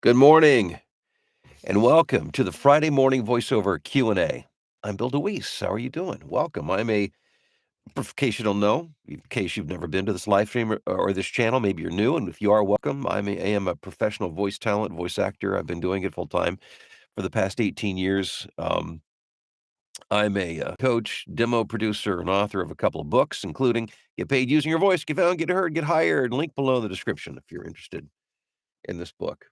Good morning and welcome to the Friday morning voiceover Q&A. I'm Bill DeWeese. How are you doing? Welcome. In case you don't know, in case you've never been to this live stream or this channel, maybe you're new, and if you are, welcome. I am a professional voice talent, voice actor. I've been doing it full time for the past 18 years. I'm a coach, demo producer, and author of a couple of books, including Get Paid Using Your Voice, Get Found, Get Heard, Get Hired. Link below in the description if you're interested in this book.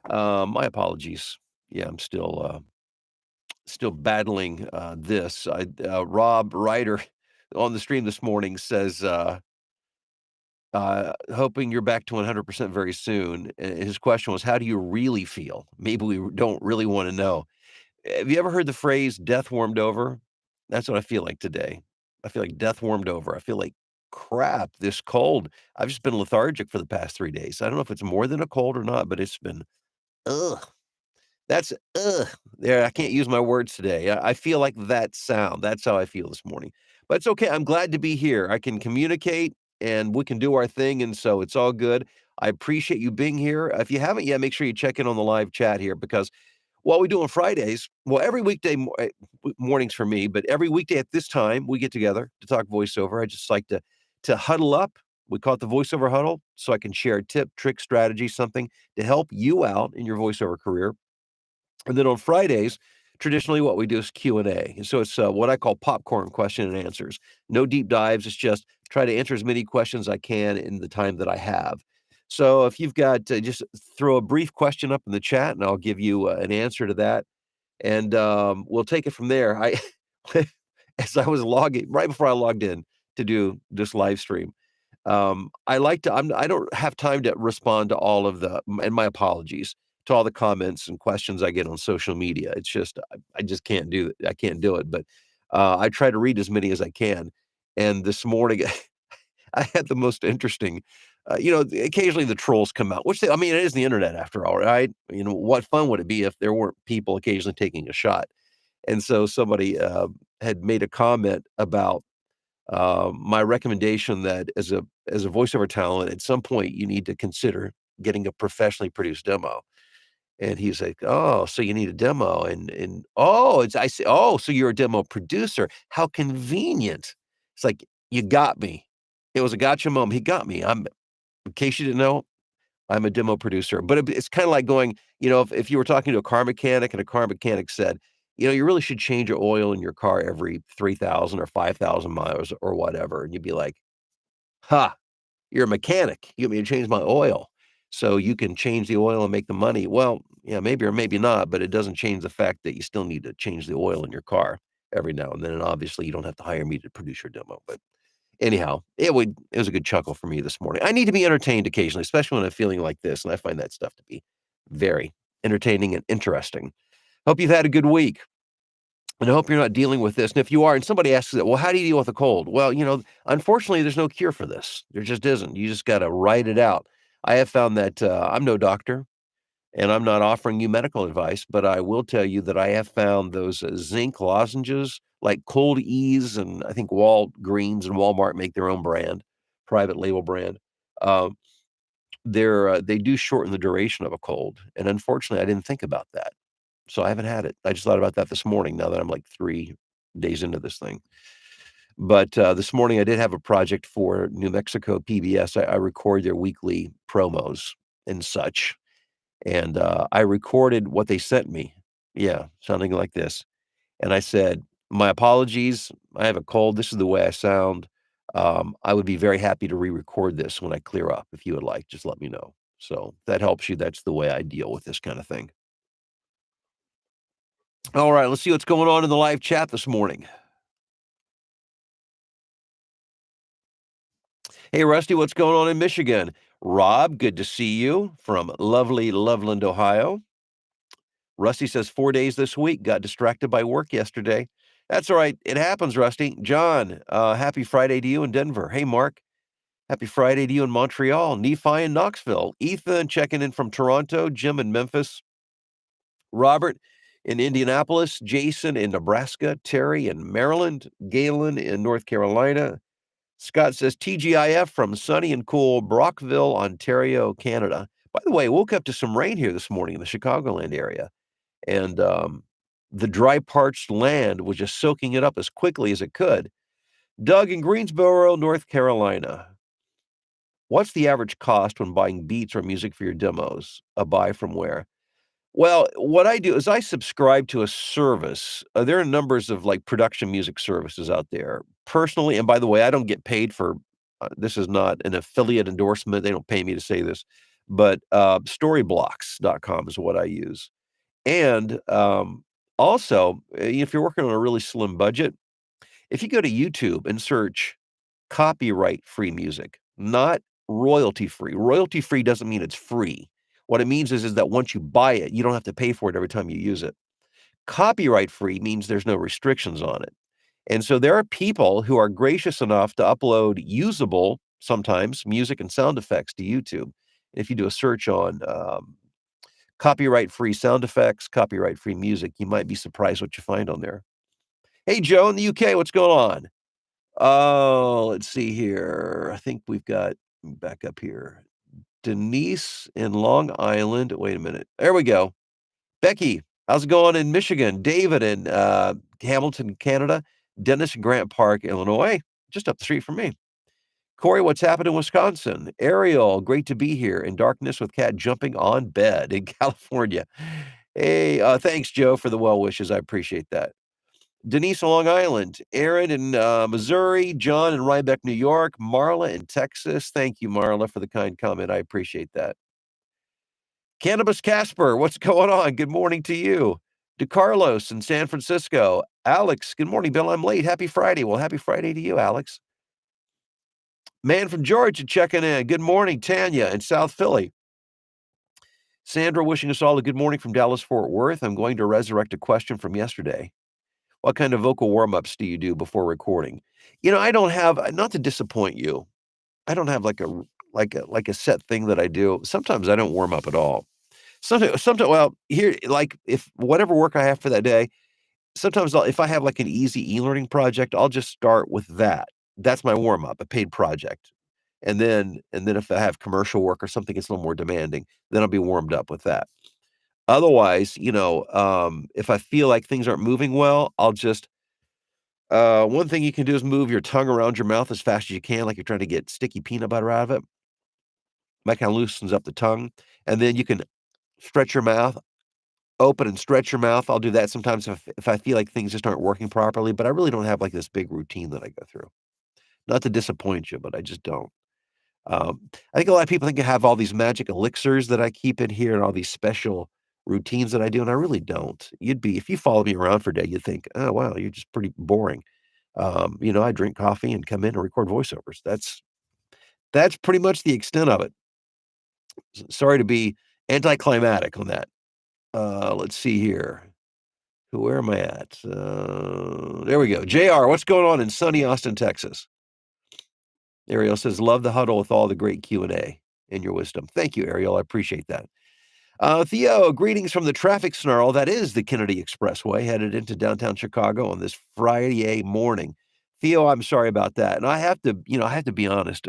My apologies. Yeah, I'm still battling this. Rob Ryder on the stream this morning says, hoping you're back to 100% very soon. His question was, how do you really feel? Maybe we don't really want to know. Have you ever heard the phrase death warmed over? That's what I feel like today. I feel like death warmed over. I feel like crap, this cold. I've just been lethargic for the past 3 days. I don't know if it's more than a cold or not, but it's been, ugh. That's ugh. There, I can't use my words today. I feel like that sound. That's how I feel this morning. But it's okay. I'm glad to be here. I can communicate and we can do our thing, and so it's all good. I appreciate you being here. If you haven't yet, make sure you check in on the live chat here because what we do on Fridays, well, every weekday mornings for me, but every weekday at this time we get together to talk voiceover. I just like to huddle up. We call it the voiceover huddle, so I can share a tip, trick, strategy, something to help you out in your voiceover career. And then on Fridays, traditionally what we do is Q&A. And so it's what I call popcorn question and answers. No deep dives. It's just try to answer as many questions I can in the time that I have. So if you've got just throw a brief question up in the chat and I'll give you an answer to that. And we'll take it from there. As I was logging, right before I logged in to do this live stream, I don't have time to respond to all of and my apologies to all the comments and questions I get on social media. It's just I just can't do it. I can't do it, but I try to read as many as I can. And this morning, I had the most interesting. Occasionally the trolls come out, which I mean, it is the internet after all, right? What fun would it be if there weren't people occasionally taking a shot? And so somebody had made a comment about my recommendation that as a voiceover talent, at some point you need to consider getting a professionally produced demo. And he's like, "Oh, so you need a demo?" And oh, it's I say, "Oh, so you're a demo producer? How convenient!" It's like you got me. It was a gotcha moment. He got me. In case you didn't know, I'm a demo producer. But it's kind of like going, if you were talking to a car mechanic and a car mechanic said, you really should change your oil in your car every 3,000 or 5,000 miles or whatever. And you'd be like, ha, you're a mechanic. You want me to change my oil so you can change the oil and make the money. Well, yeah, maybe or maybe not, but it doesn't change the fact that you still need to change the oil in your car every now and then. And obviously, you don't have to hire me to produce your demo. But anyhow, it was a good chuckle for me this morning. I need to be entertained occasionally, especially when I'm feeling like this, and I find that stuff to be very entertaining and interesting. Hope you've had a good week, and I hope you're not dealing with this, and if you are and somebody asks that, "Well, how do you deal with a cold?" Well, unfortunately, there's no cure for this. There just isn't. You just gotta ride it out. I have found that, I'm no doctor, and I'm not offering you medical advice, but I will tell you that I have found those, zinc lozenges, like Cold Ease, and I think Walgreens and Walmart make their own brand, private label brand. Um, they do shorten the duration of a cold, and unfortunately, I didn't think about that, so I haven't had it. I just thought about that this morning now that I'm, like, 3 days into this thing. But, this morning, I did have a project for New Mexico PBS. I record their weekly promos and such. And, I recorded what they sent me. Yeah, sounding like this. And I said, "My apologies. I have a cold. This is the way I sound. I would be very happy to re-record this when I clear up. If you would like, just let me know." So, if that helps you. That's the way I deal with this kinda thing. Alright, let's see what's going on in the live chat this morning. Hey, Rusty, what's going on in Michigan? Rob, good to see you from lovely Loveland, Ohio. Rusty says 4 days this week. Got distracted by work yesterday. That's all right. It happens, Rusty. John, happy Friday to you in Denver. Hey, Mark, happy Friday to you in Montreal. Nephi in Knoxville. Ethan checking in from Toronto. Jim in Memphis. Robert in Indianapolis. Jason in Nebraska. Terry in Maryland. Galen in North Carolina. Scott says TGIF from sunny and cool Brockville, Ontario, Canada. By the way, I woke up to some rain here this morning in the Chicagoland area, and, the dry, parched land was just soaking it up as quickly as it could. Doug in Greensboro, North Carolina. What's the average cost when buying beats or music for your demos? A buy from where? Well, what I do is I subscribe to a service. There are numbers of like production music services out there. Personally, and by the way, I don't get paid for this is not an affiliate endorsement. They don't pay me to say this, but storyblocks.com is what I use. And also, if you're working on a really slim budget, if you go to YouTube and search copyright free music, not royalty free. Royalty free doesn't mean it's free. What it means is that once you buy it, you don't have to pay for it every time you use it. Copyright free means there's no restrictions on it. And so there are people who are gracious enough to upload usable, sometimes, music and sound effects to YouTube. If you do a search on copyright free sound effects, copyright free music, you might be surprised what you find on there. Hey, Joe in the UK, what's going on? Oh, let's see here. I think we've got back up here. Denise in Long Island. Wait a minute. There we go. Becky, how's it going in Michigan? David in Hamilton, Canada. Dennis in Grant Park, Illinois, just up the street from me. Corey, what's happened in Wisconsin? Ariel, great to be here in darkness with cat jumping on bed in California. Hey, thanks, Joe, for the well wishes. I appreciate that. Denise in Long Island, Aaron in Missouri, John in Rhinebeck, New York, Marla in Texas. Thank you, Marla, for the kind comment. I appreciate that. Cannabis Casper, what's going on? Good morning to you. DeCarlos in San Francisco. Alex, good morning, Bill. I'm late. Happy Friday. Well, happy Friday to you, Alex. Man from Georgia checking in. Good morning, Tanya in South Philly. Sandra wishing us all a good morning from Dallas, Fort Worth. I'm going to resurrect a question from yesterday. What kind of vocal warm-ups do you do before recording? I don't have not to disappoint you, I don't have like a set thing that I do. Sometimes I don't warm up at all. Sometimes well, here, like, if whatever work I have for that day, sometimes if I have, like, an easy e-learning project, I'll just start with that. That's my warm-up, a paid project. And then if I have commercial work or something that's a little more demanding, then I'll be warmed up with that. Otherwise, if I feel like things aren't moving well, I'll just one thing you can do is move your tongue around your mouth as fast as you can, like you're trying to get sticky peanut butter out of it. That kinda loosens up the tongue, and then you can stretch your mouth, open and stretch your mouth. I'll do that sometimes if I feel like things just aren't working properly, but I really don't have, like, this big routine that I go through. Not to disappoint you, but I just don't. I think a lot of people think I have all these magic elixirs that I keep in here and all these special routines that I do, and I really don't. If you follow me around for a day, you'd think, "Oh, wow, you're just pretty boring." I drink coffee and come in and record voiceovers. That's pretty much the extent of it. Sorry to be anticlimactic on that. Let's see here. Where am I at? There we go. JR, what's going on in sunny Austin, Texas? Ariel says, "Love the huddle with all the great Q&A and your wisdom." Thank you, Ariel. I appreciate that. Theo, greetings from the traffic snarl that is the Kennedy Expressway, headed into downtown Chicago on this Friday morning. Theo, I'm sorry about that. And I have to be honest.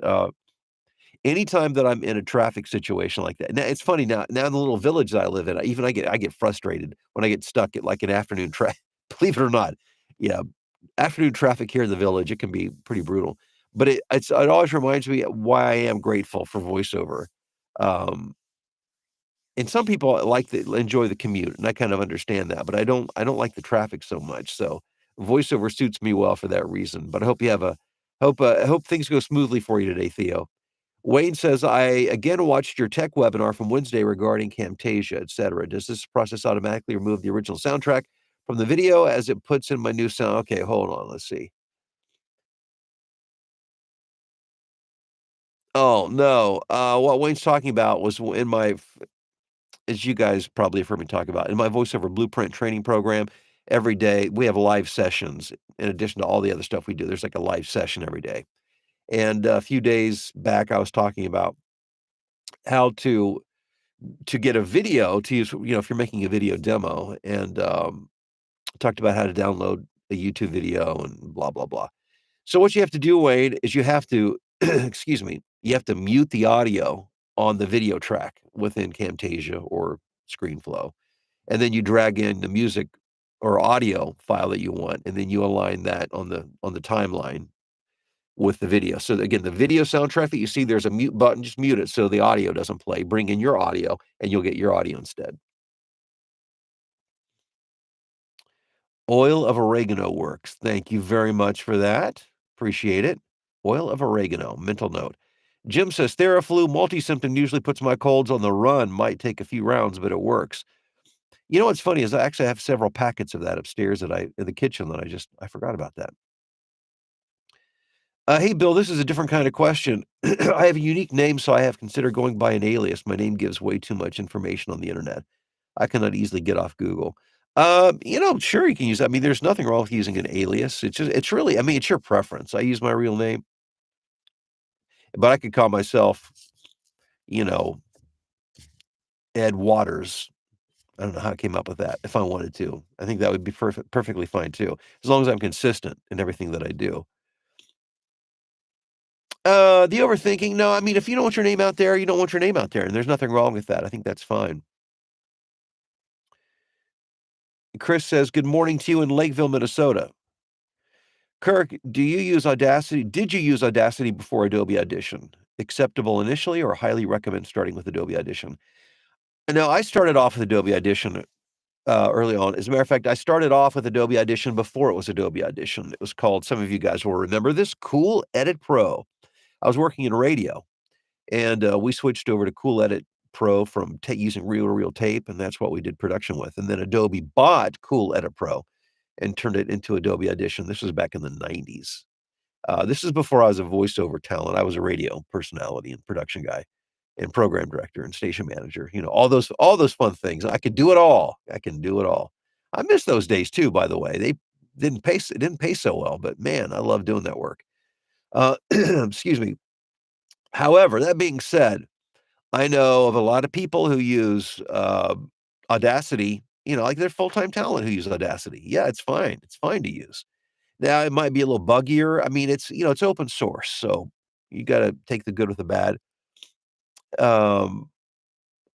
Anytime that I'm in a traffic situation like that, now it's funny now in the little village that I live in, I get frustrated when I get stuck at like an afternoon traffic. Believe it or not, yeah, afternoon traffic here in the village, it can be pretty brutal. But it always reminds me why I am grateful for voiceover. Um, and some people enjoy the commute, and I kind of understand that, but I don't like the traffic so much. So voiceover suits me well for that reason. But I hope things go smoothly for you today, Theo. Wayne says, "I again watched your tech webinar from Wednesday regarding Camtasia, etc. Does this process automatically remove the original soundtrack from the video as it puts in my new sound?" Okay, hold on. Let's see. Oh, no. What Wayne's talking about was as you guys probably have heard me talk about, in my voiceover blueprint training program, every day we have live sessions in addition to all the other stuff we do. There's like a live session every day. And a few days back, I was talking about how to get a video to use, if you're making a video demo, and talked about how to download a YouTube video and blah, blah, blah. So what you have to do, Wade, is you have to, excuse me, you have to mute the audio on the video track within Camtasia or ScreenFlow, and then you drag in the music or audio file that you want, and then you align that on the timeline with the video. So again, the video soundtrack that you see, there's a mute button, just mute it so the audio doesn't play. Bring in your audio, and you'll get your audio instead. Oil of oregano works. Thank you very much for that. Appreciate it. Oil of oregano, mental note. Jim says Theraflu multi-symptom usually puts my colds on the run. Might take a few rounds, but it works. You know what's funny is I actually have several packets of that upstairs that I in the kitchen that I forgot about that. Hey Bill, this is a different kind of question. I have a unique name, so I have considered going by an alias. My name gives way too much information on the internet. I cannot easily get off Google. Sure you can use that. I mean, there's nothing wrong with using an alias. It's really, I mean, it's your preference. I use my real name, but I could call myself, you know, Ed Waters. I don't know how I came up with that if I wanted to. I think that would be perfectly fine too, as long as I'm consistent in everything that I do. The overthinking, no, I mean, if you don't want your name out there, you don't want your name out there, and there's nothing wrong with that. I think that's fine. Chris says, "Good morning to you in Lakeville, Minnesota." Kirk, do you use Audacity? Did you use Audacity before Adobe Audition? Acceptable initially or highly recommend starting with Adobe Audition? No, I started off with Adobe Audition early on. As a matter of fact, I started off with Adobe Audition before it was Adobe Audition. It was called, some of you guys will remember this, Cool Edit Pro. I was working in radio, and we switched over to Cool Edit Pro from using reel-to-reel tape, and that's what we did production with. And then Adobe bought Cool Edit Pro and turned it into Adobe Audition. This was back in the 90s. This is before I was a voiceover talent. I was a radio personality and production guy and program director and station manager, all those fun things. I could do it all. I can do it all. I miss those days too, by the way. They it didn't pay so well, but man, I love doing that work. Excuse me. However, that being said, I know of a lot of people who use, Audacity, like they're full-time talent who use Audacity. Yeah, it's fine. It's fine to use. Now, it might be a little buggier. I mean, it's open source, so you gotta take the good with the bad. Um,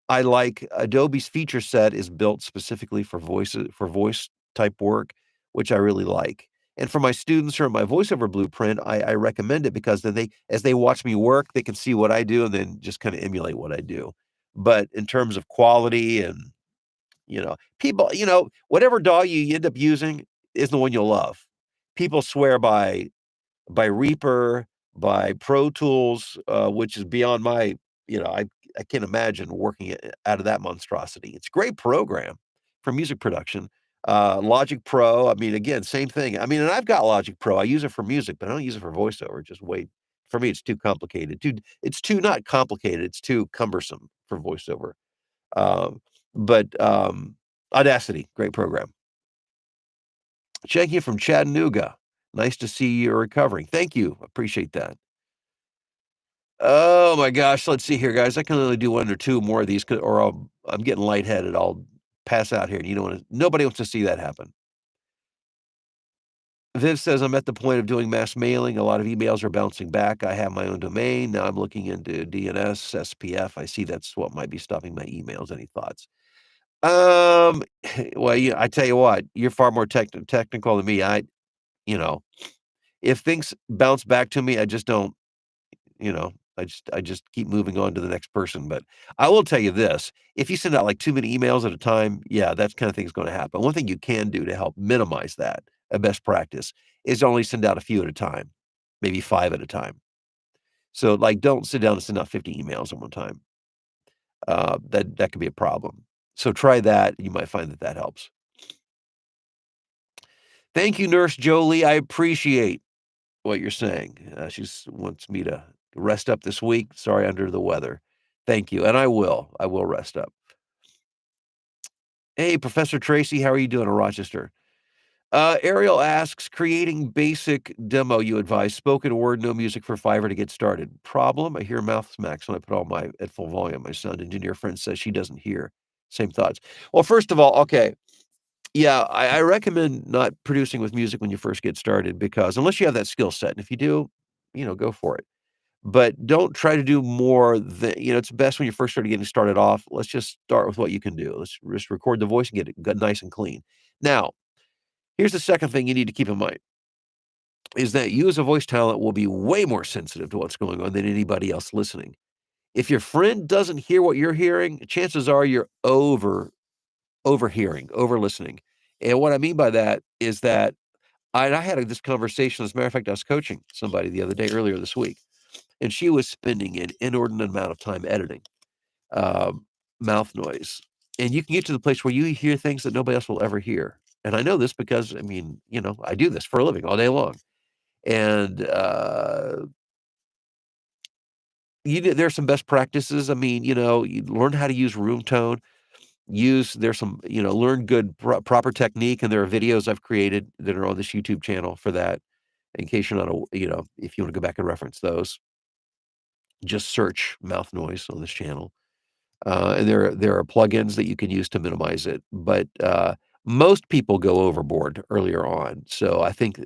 I like Adobe's feature set is built specifically for voice type work, which I really like. And for my students or my voiceover blueprint, I recommend it because then as they watch me work, they can see what I do and then just kinda emulate what I do. But in terms of quality and, people, whatever DAW you end up using is the one you'll love. People swear by Reaper, by Pro Tools, which is beyond my, I can't imagine working out of that monstrosity. It's a great program for music production. Logic Pro, I mean, again, same thing. I mean, and I've got Logic Pro. I use it for music, but I don't use it for voiceover. Just wait. For me, it's too complicated. It's too not complicated. It's too cumbersome for voiceover. Um, but Audacity, great program. Checking you from Chattanooga. Nice to see you're recovering. Thank you. Appreciate that. Oh my gosh. Let's see here, guys. I can only do one or two more of these, or I'm getting lightheaded. I'll pass out here. And nobody wants to see that happen. Viv says, I'm at the point of doing mass mailing. A lot of emails are bouncing back. I have my own domain. Now I'm looking into DNS, SPF. I see that's what might be stopping my emails. Any thoughts? Um, well, I tell you what, you're far more technical than me. You know, if things bounce back to me, I just don't, I just keep moving on to the next person. But I will tell you this, if you send out like too many emails at a time, yeah, that kind of thing's going to happen. One thing you can do to help minimize that, a best practice, is only send out a few at a time, maybe 5 at a time. So like don't sit down and send out 50 emails at one time. That could be a problem. So try that. You might find that helps. Thank you, Nurse Jolie. I appreciate what you're saying. She wants me to rest up this week. Sorry, under the weather. Thank you, and I will. I will rest up. Hey, Professor Tracy, how are you doing in Rochester? Ariel asks, creating basic demo you advise, spoken word, no music for Fiverr to get started. Problem? I hear mouth smacks when I put all my at full volume. My sound engineer friend says she doesn't hear. Same thoughts. Well, first of all, okay. Yeah, I recommend not producing with music when you first get started because unless you have that skill set, and if you do, go for it. but don't try to do more than it's best when you first started getting started off. Let's just start with what you can do. Let's just record the voice and get it nice and clean. Now, here's the second thing you need to keep in mind is that you as a voice talent will be way more sensitive to what's going on than anybody else listening. If your friend doesn't hear what you're hearing, chances are you're overhearing, over listening. And what I mean by that is that I had this conversation. As a matter of fact, I was coaching somebody the other day, earlier this week, and she was spending an inordinate amount of time editing um, mouth noise. And you can get to the place where you hear things that nobody else will ever hear. And I know this because, I mean, I do this for a living all day long. And there's some best practices. I mean, you learn how to use room tone. There's some, learn good proper technique, and there are videos I've created that are on this YouTube channel for that. In case you're not, if you want to go back and reference those, just search mouth noise on this channel. And there are plugins that you can use to minimize it, but most people go overboard earlier on. So I think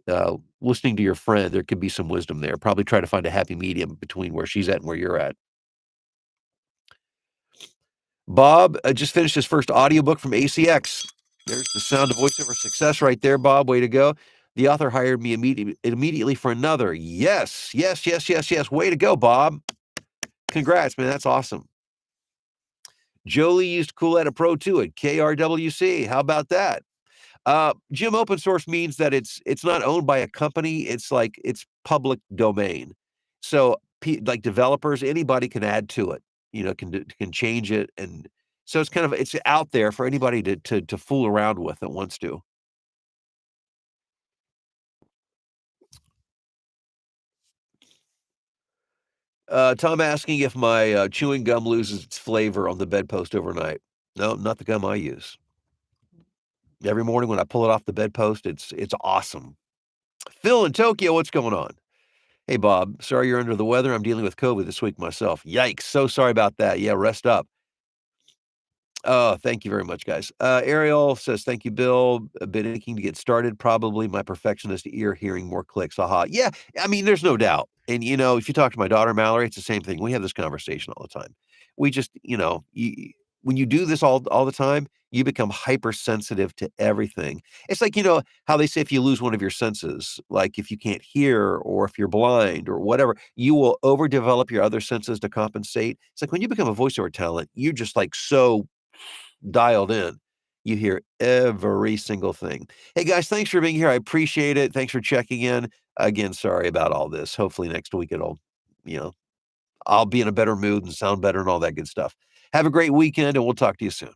listening to your friend, there could be some wisdom there. Probably try to find a happy medium between where she's at and where you're at. Bob just finished his first audiobook from ACX. There's the sound of voiceover success right there, Bob. Way to go. The author hired me immediately for another. Yes, yes, yes, yes, yes. Way to go, Bob. Congrats, man. That's awesome. Jolie used Cool Edit Pro 2 at KRWC. How about that? Jim, open source means that it's not owned by a company. It's like it's public domain. So like developers, anybody can add to it. Can change it, and so it's out there for anybody to fool around with that wants to. Tom asking if my chewing gum loses its flavor on the bedpost overnight. No, not the gum I use. Every morning when I pull it off the bedpost, it's awesome. Phil in Tokyo, what's going on? Hey, Bob, sorry you're under the weather. I'm dealing with COVID this week myself. Yikes. So sorry about that. Yeah, rest up. Oh, thank you very much, guys. Ariel says, thank you, Bill. Been aching to get started. Probably my perfectionist ear hearing more clicks. Aha. Yeah, I mean, there's no doubt. And, if you talk to my daughter, Mallory, it's the same thing. We have this conversation all the time. We just, when you do this all the time, you become hypersensitive to everything. It's like, how they say if you lose one of your senses, like if you can't hear or if you're blind or whatever, you will overdevelop your other senses to compensate. It's like when you become a voiceover talent, you're just like so dialed in. You hear every single thing. Hey guys, thanks for being here. I appreciate it. Thanks for checking in. Again, sorry about all this. Hopefully next week you know, I'll be in a better mood and sound better and all that good stuff. Have a great weekend, and we'll talk to you soon.